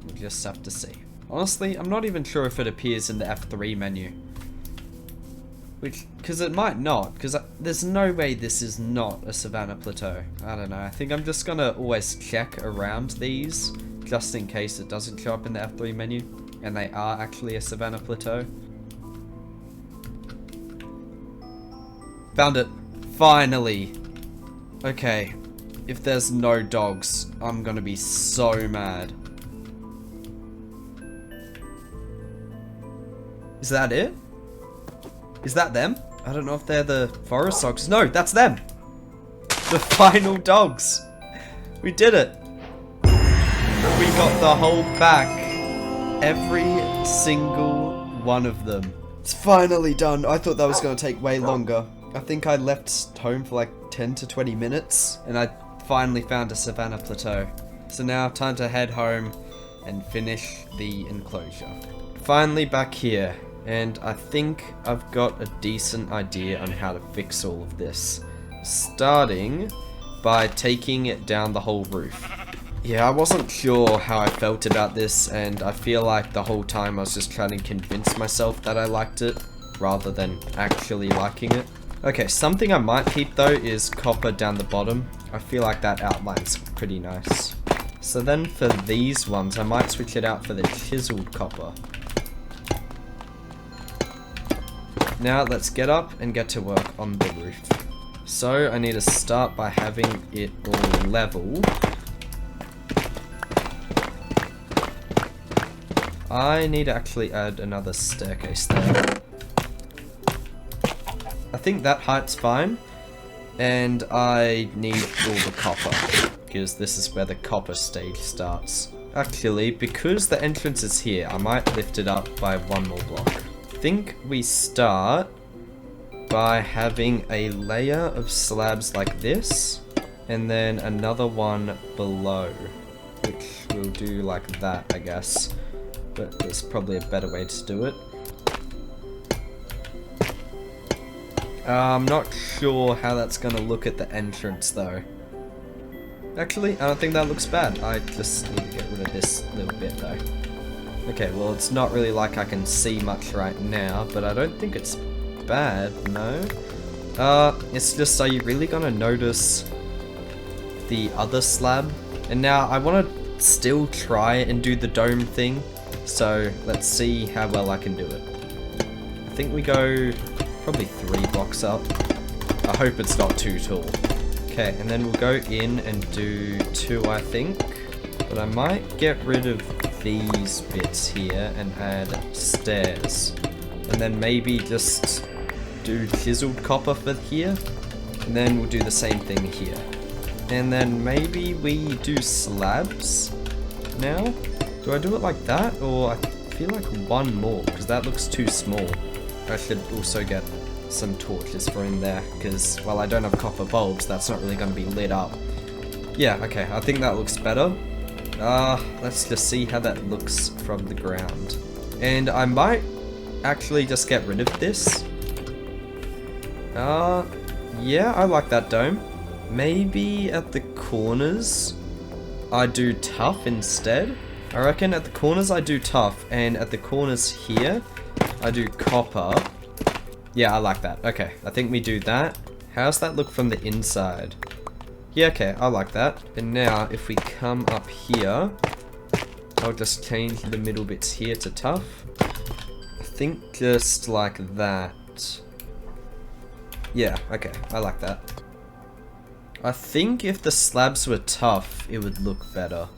we'll just have to see. Honestly, I'm not even sure if it appears in the F3 menu. Because it might not, because there's no way this is not a savanna plateau. I don't know, I think I'm just gonna always check around these, just in case it doesn't show up in the F3 menu, and they are actually a savanna plateau. Found it. Finally. Okay, if there's no dogs, I'm gonna be so mad. Is that it? Is that them? I don't know if they're the forest dogs. No, that's them! The final dogs! We did it! We got the whole pack. Every single one of them. It's finally done. I thought that was going to take way longer. I think I left home for like 10 to 20 minutes, and I finally found a savanna plateau. So now, time to head home and finish the enclosure. Finally back here. And I think I've got a decent idea on how to fix all of this. Starting by taking it down the whole roof. Yeah, I wasn't sure how I felt about this, and I feel like the whole time I was just trying to convince myself that I liked it, rather than actually liking it. Okay, something I might keep though is copper down the bottom. I feel like that outline's pretty nice. So then for these ones, I might switch it out for the chiseled copper. Now let's get up and get to work on the roof. So I need to start by having it all level. I need to actually add another staircase there. I think that height's fine. And I need all the copper, because this is where the copper stage starts. Actually, because the entrance is here, I might lift it up by 1 more block. I think we start by having a layer of slabs like this, and then another one below, which we'll do like that, I guess, but there's probably a better way to do it. I'm not sure how that's gonna look at the entrance though. Actually, I don't think that looks bad. I just need to get rid of this little bit though. Okay, well, it's not really like I can see much right now, but I don't think it's bad, no? It's just, are you really gonna notice the other slab? And now, I want to still try and do the dome thing, so let's see how well I can do it. I think we go probably 3 blocks up. I hope it's not too tall. Okay, and then we'll go in and do 2, I think. But I might get rid of these bits here and add stairs. And then maybe just do chiseled copper for here. And then we'll do the same thing here. And then maybe we do slabs now? Do I do it like that? Or I feel like one more, because that looks too small. I should also get some torches for in there, because, well, I don't have copper bulbs, that's not really going to be lit up. Yeah, okay, I think that looks better. Let's just see how that looks from the ground. And I might actually just get rid of this. Yeah, I like that dome. Maybe at the corners I do tough instead. I reckon at the corners I do tough, and at the corners here I do copper. Yeah, I like that. Okay, I think we do that. How's that look from the inside? Yeah, okay, I like that. And now, if we come up here, I'll just change the middle bits here to tough. I think just like that. Yeah, okay, I like that. I think if the slabs were tough, it would look better.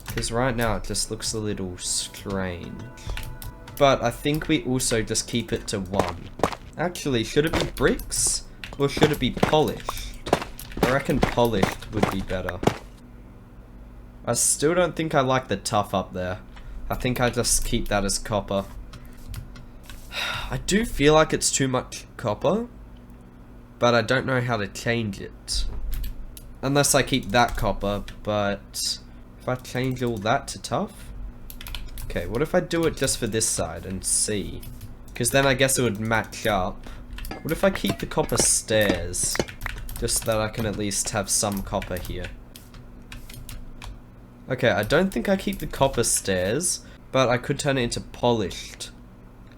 Because right now it just looks a little strange. But I think we also just keep it to 1. Actually, should it be bricks? Or should it be polished? I reckon polished would be better. I still don't think I like the tough up there. I think I just keep that as copper. I do feel like it's too much copper, but I don't know how to change it. Unless I keep that copper, but if I change all that to tough? Okay, what if I do it just for this side and see? Because then I guess it would match up. What if I keep the copper stairs? Just so that I can at least have some copper here. Okay, I don't think I keep the copper stairs, but I could turn it into polished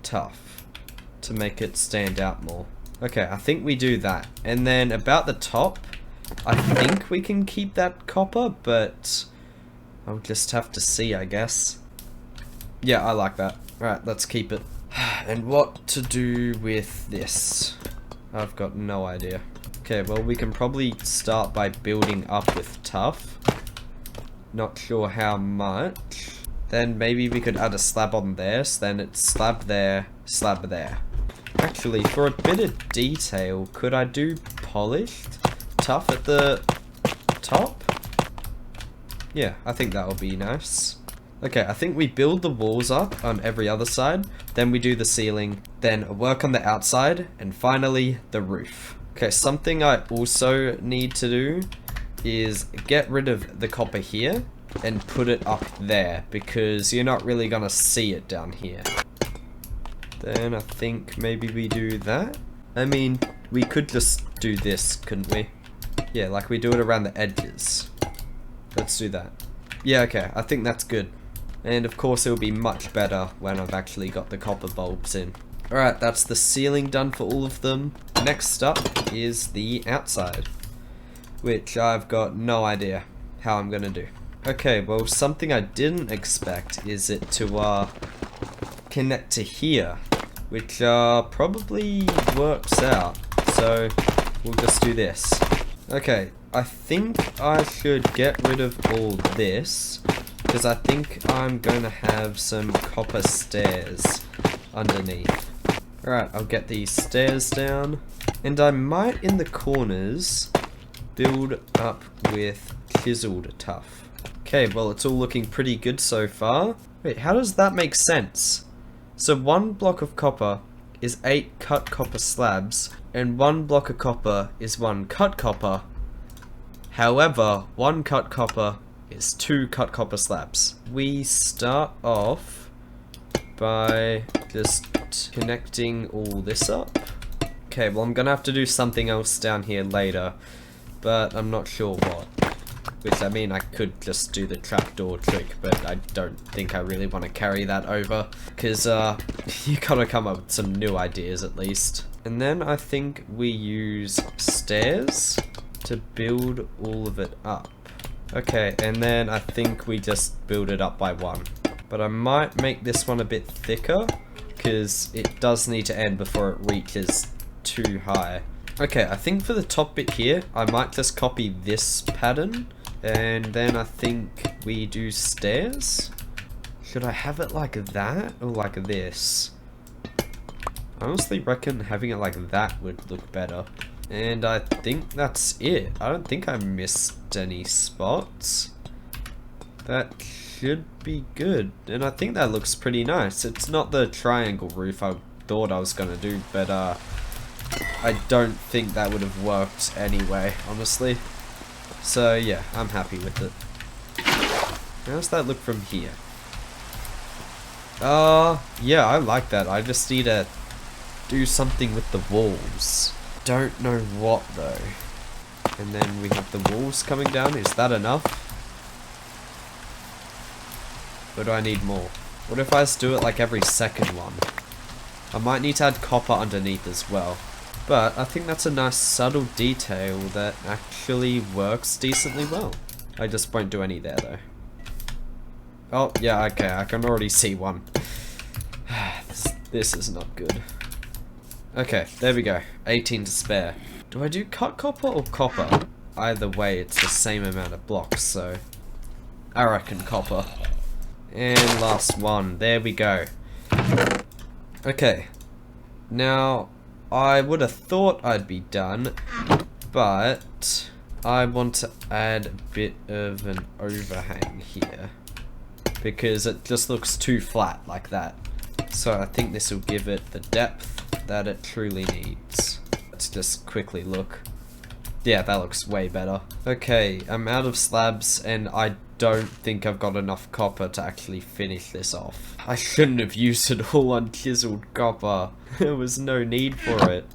tough to make it stand out more. Okay, I think we do that. And then about the top, I think we can keep that copper, but I'll just have to see, I guess. Yeah, I like that. Right, let's keep it. And what to do with this? I've got no idea. Okay, well, we can probably start by building up with tough. Not sure how much. Then maybe we could add a slab on there, so then it's slab there, slab there. Actually, for a bit of detail, could I do polished tough at the top? Yeah, I think that would be nice. Okay, I think we build the walls up on every other side, then we do the ceiling, then work on the outside, and finally, the roof. Okay, something I also need to do is get rid of the copper here and put it up there, because you're not really gonna see it down here. Then I think maybe we do that. I mean, we could just do this, couldn't we? Yeah, like we do it around the edges. Let's do that. Yeah, okay, I think that's good. And of course it will be much better when I've actually got the copper bulbs in. Alright, that's the ceiling done for all of them. Next up is the outside, which I've got no idea how I'm gonna do. Okay, well, something I didn't expect is it to connect to here, which probably works out. So we'll just do this. Okay, I think I should get rid of all this, because I think I'm going to have some copper stairs underneath. Alright, I'll get these stairs down, and I might in the corners build up with chiseled tough. Okay, well, it's all looking pretty good so far. Wait, how does that make sense? So 1 block of copper is 8 cut copper slabs, and 1 block of copper is 1 cut copper. However, 1 cut copper is 2 cut copper slabs. We start off by just connecting all this up. Okay, well, I'm gonna have to do something else down here later, but I'm not sure what. Which, I mean, I could just do the trapdoor trick, but I don't think I really want to carry that over, because you gotta come up with some new ideas at least. And then I think we use stairs to build all of it up. Okay, and then I think we just build it up by 1. But I might make this one a bit thicker, because it does need to end before it reaches too high. Okay, I think for the top bit here, I might just copy this pattern, and then I think we do stairs. Should I have it like that, or like this? I honestly reckon having it like that would look better. And I think that's it. I don't think I missed any spots. That should be good, and I think that looks pretty nice. It's not the triangle roof I thought I was gonna do, but I don't think that would have worked anyway, honestly. So yeah, I'm happy with it. How's that look from here? Yeah, I like that. I just need to do something with the walls. Don't know what though. And then we have the walls coming down. Is that enough? Or do I need more? What if I just do it like every second one? I might need to add copper underneath as well. But I think that's a nice subtle detail that actually works decently well. I just won't do any there though. Oh, yeah, okay, I can already see one. This is not good. Okay, there we go. 18 to spare. Do I do cut copper or copper? Either way, it's the same amount of blocks, so I reckon copper. And last one. There we go. Okay. Now, I would have thought I'd be done, but I want to add a bit of an overhang here, because it just looks too flat like that. So I think this will give it the depth that it truly needs. Let's just quickly look. Yeah, that looks way better. Okay, I'm out of slabs and I don't think I've got enough copper to actually finish this off. I shouldn't have used it all on chiseled copper. There was no need for it.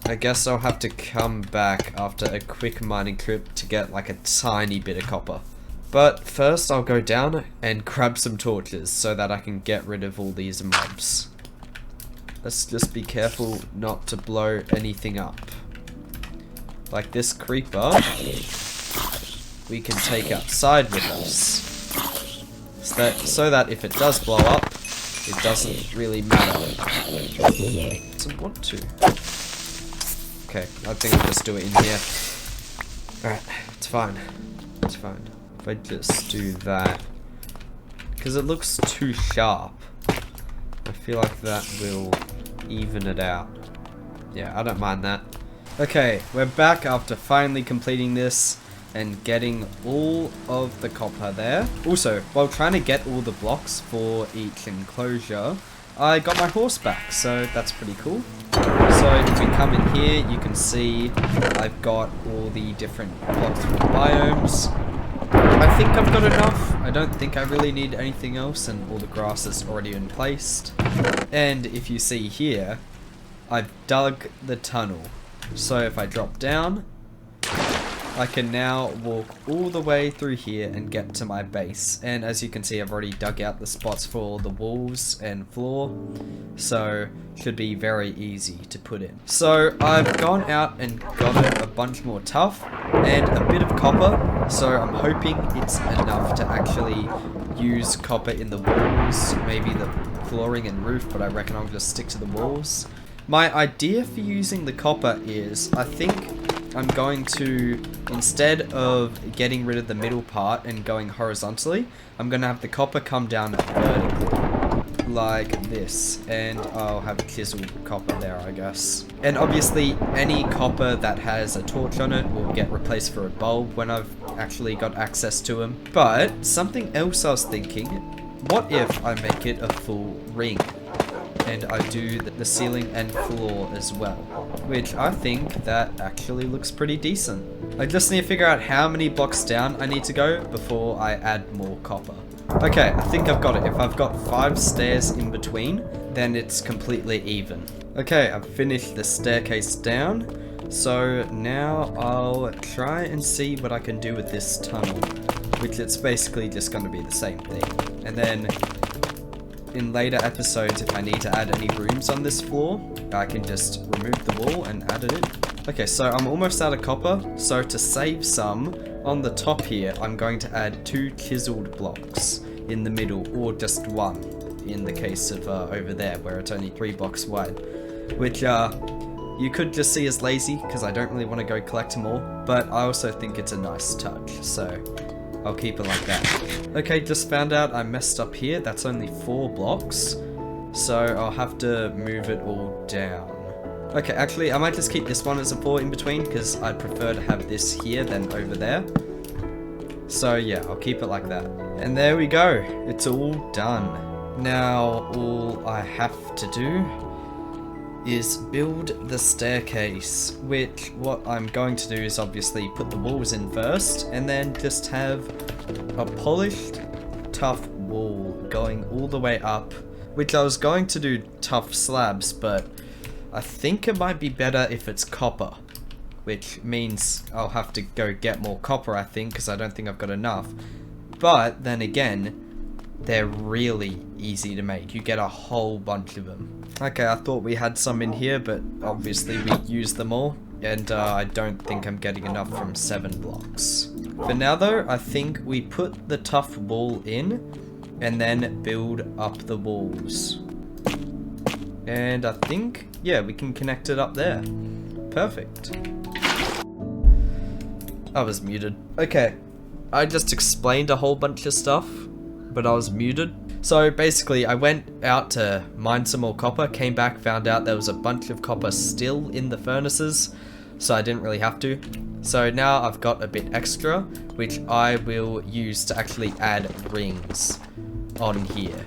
I guess I'll have to come back after a quick mining trip to get like a tiny bit of copper. But first I'll go down and grab some torches so that I can get rid of all these mobs. Let's just be careful not to blow anything up. Like this creeper, we can take outside with us. So that if it does blow up, it doesn't really matter. Doesn't want to. Okay, I think I'll just do it in here. Alright, it's fine. It's fine. If I just do that. Because it looks too sharp. I feel like that will even it out. Yeah, I don't mind that. Okay, we're back after finally completing this and getting all of the copper there. Also, while trying to get all the blocks for each enclosure, I got my horse back, so that's pretty cool. So if we come in here, you can see I've got all the different blocks from the biomes. I think I've got enough. I don't think I really need anything else, and all the grass is already in place. And if you see here, I've dug the tunnel. So if I drop down, I can now walk all the way through here and get to my base. And as you can see, I've already dug out the spots for all the walls and floor, so should be very easy to put in. So I've gone out and got a bunch more tuff and a bit of copper, so I'm hoping it's enough to actually use copper in the walls, maybe the flooring and roof, but I reckon I'll just stick to the walls. My idea for using the copper is, I think I'm going to, instead of getting rid of the middle part and going horizontally, I'm going to have the copper come down vertically, like this, and I'll have chiseled copper there, I guess. And obviously, any copper that has a torch on it will get replaced for a bulb when I've actually got access to them. But, something else I was thinking, what if I make it a full ring? And I do the ceiling and floor as well, which I think that actually looks pretty decent. I just need to figure out how many blocks down I need to go before I add more copper. Okay, I think I've got it. If I've got 5 stairs in between, then it's completely even. Okay, I've finished the staircase down, so now I'll try and see what I can do with this tunnel, which it's basically just going to be the same thing. And then in later episodes, if I need to add any rooms on this floor, I can just remove the wall and add it in. Okay, so I'm almost out of copper, so to save some, on the top here, I'm going to add 2 chiseled blocks in the middle, or just 1, in the case of over there, where it's only 3 blocks wide, which you could just see as lazy, because I don't really want to go collect more, but I also think it's a nice touch, so I'll keep it like that. Okay, just found out I messed up here. That's only 4 blocks. So I'll have to move it all down. Okay, actually, I might just keep this one as a 4 in between, because I'd prefer to have this here than over there. So yeah, I'll keep it like that. And there we go. It's all done. Now all I have to do is build the staircase, which what I'm going to do is obviously put the walls in first and then just have a polished tough wall going all the way up, which I was going to do tough slabs, but I think it might be better if it's copper, which means I'll have to go get more copper, I think, because I don't think I've got enough. But then again, they're really easy to make. You get a whole bunch of them. Okay, I thought we had some in here, but obviously we used them all. And I don't think I'm getting enough from 7 blocks. For now though, I think we put the tough wall in and then build up the walls. And I think, yeah, we can connect it up there. Perfect. I was muted. Okay, I just explained a whole bunch of stuff, but I was muted. So basically I went out to mine some more copper, came back, found out there was a bunch of copper still in the furnaces, so I didn't really have to. So now I've got a bit extra, which I will use to actually add rings on here,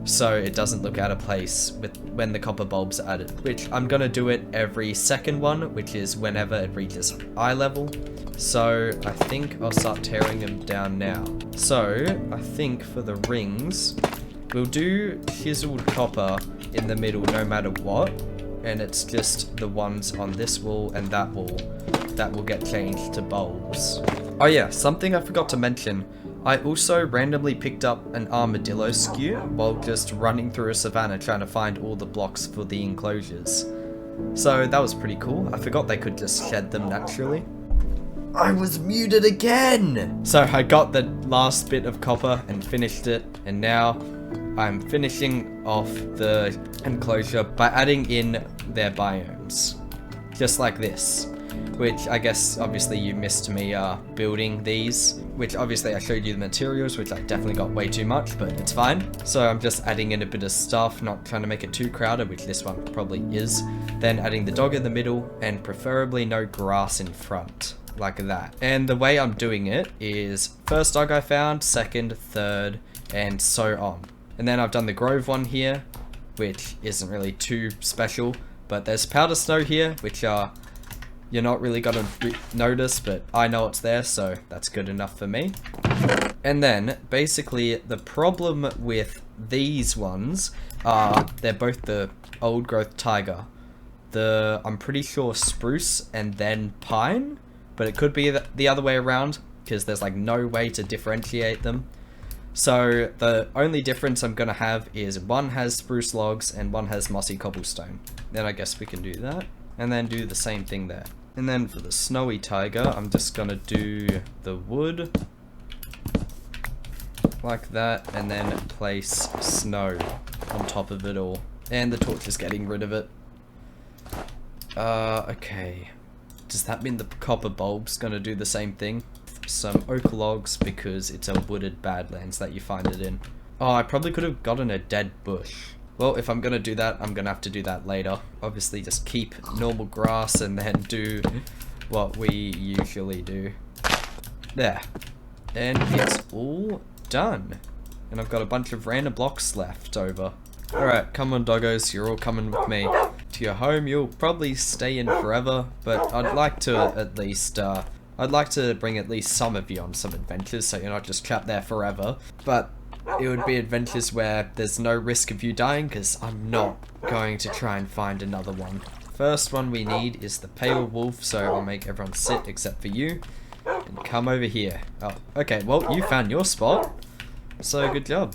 so it doesn't look out of place when the copper bulbs are added, which I'm gonna do it every second one, which is whenever it reaches eye level. So I think I'll start tearing them down now. So I think for the rings, we'll do chiseled copper in the middle no matter what, and it's just the ones on this wall and that wall that will get changed to bulbs. Oh yeah, something I forgot to mention. I also randomly picked up an armadillo skew while just running through a savannah trying to find all the blocks for the enclosures. So that was pretty cool. I forgot they could just shed them naturally. I was muted again! So I got the last bit of copper and finished it, and now I'm finishing off the enclosure by adding in their biomes. Just like this. Which I guess obviously you missed me building these, which obviously I showed you the materials, which I definitely got way too much, but it's fine. So I'm just adding in a bit of stuff, not trying to make it too crowded, which this one probably is. Then adding the dog in the middle, and preferably no grass in front, like that. And the way I'm doing it is first dog I found, second, third, and so on. And then I've done the grove one here, which isn't really too special, but there's powder snow here, which you're not really gonna notice, but I know it's there, so that's good enough for me. And then, basically, the problem with these ones are they're both the old growth taiga. I'm pretty sure spruce and then pine, but it could be the other way around, because there's like no way to differentiate them. So the only difference I'm gonna have is one has spruce logs and one has mossy cobblestone. Then I guess we can do that, and then do the same thing there. And then for the snowy taiga, I'm just gonna do the wood like that, and then place snow on top of it all. And the torch is getting rid of it. Okay. Does that mean the copper bulb's gonna do the same thing? Some oak logs, because it's a wooded badlands that you find it in. Oh, I probably could have gotten a dead bush. Well, if I'm gonna do that, I'm gonna have to do that later. Obviously, just keep normal grass and then do what we usually do. There. And it's all done. And I've got a bunch of random blocks left over. Alright, come on doggos, you're all coming with me to your home. You'll probably stay in forever, but I'd like to at least, I'd like to bring at least some of you on some adventures so you're not just trapped there forever. But it would be adventures where there's no risk of you dying, because I'm not going to try and find another one. First one we need is the pale wolf, so I'll make everyone sit except for you. And come over here. Oh, okay, well, you found your spot. So, good job.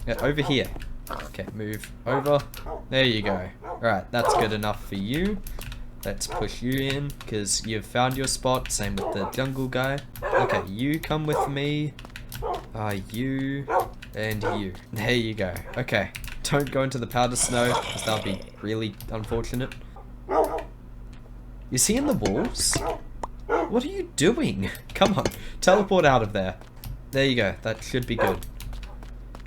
Yeah, over here. Okay, move over. There you go. Alright, that's good enough for you. Let's push you in, because you've found your spot. Same with the jungle guy. Okay, you come with me. You and you. There you go. Okay, don't go into the powder snow, because that'll be really unfortunate. Is he in the walls? What are you doing? Come on, teleport out of there. There you go, that should be good.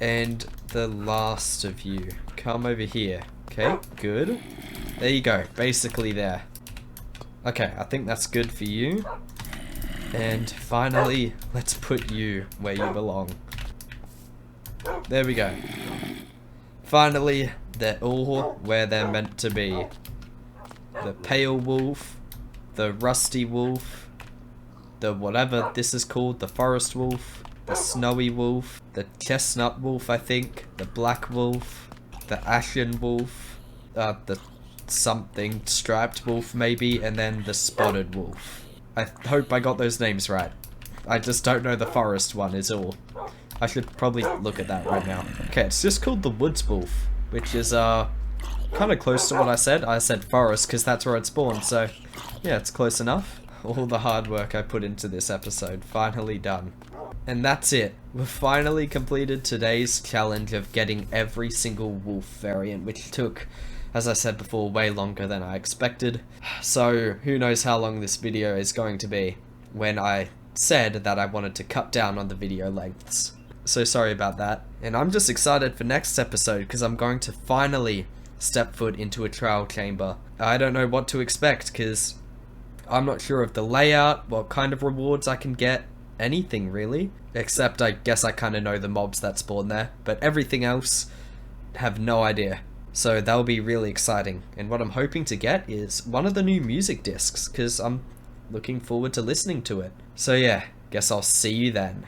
And the last of you, come over here. Okay, good. There you go, basically there. Okay, I think that's good for you. And finally, let's put you where you belong. There we go. Finally, they're all where they're meant to be. The pale wolf, the rusty wolf, the whatever this is called, the forest wolf, the snowy wolf, the chestnut wolf I think, the black wolf, the ashen wolf, the something striped wolf maybe, and then the spotted wolf. I hope I got those names right. I just don't know the forest one is all. I should probably look at that right now. Okay, it's just called the woods wolf, which is kind of close to what I said. I said forest because that's where it spawned, so yeah, it's close enough. All the hard work I put into this episode, finally done. And that's it. We've finally completed today's challenge of getting every single wolf variant, which took, as I said before, way longer than I expected. So who knows how long this video is going to be when I said that I wanted to cut down on the video lengths. So sorry about that. And I'm just excited for next episode because I'm going to finally step foot into a trial chamber. I don't know what to expect because I'm not sure of the layout, what kind of rewards I can get, anything really. Except I guess I kind of know the mobs that spawn there, but everything else, have no idea. So that'll be really exciting. And what I'm hoping to get is one of the new music discs because I'm looking forward to listening to it. So yeah, guess I'll see you then.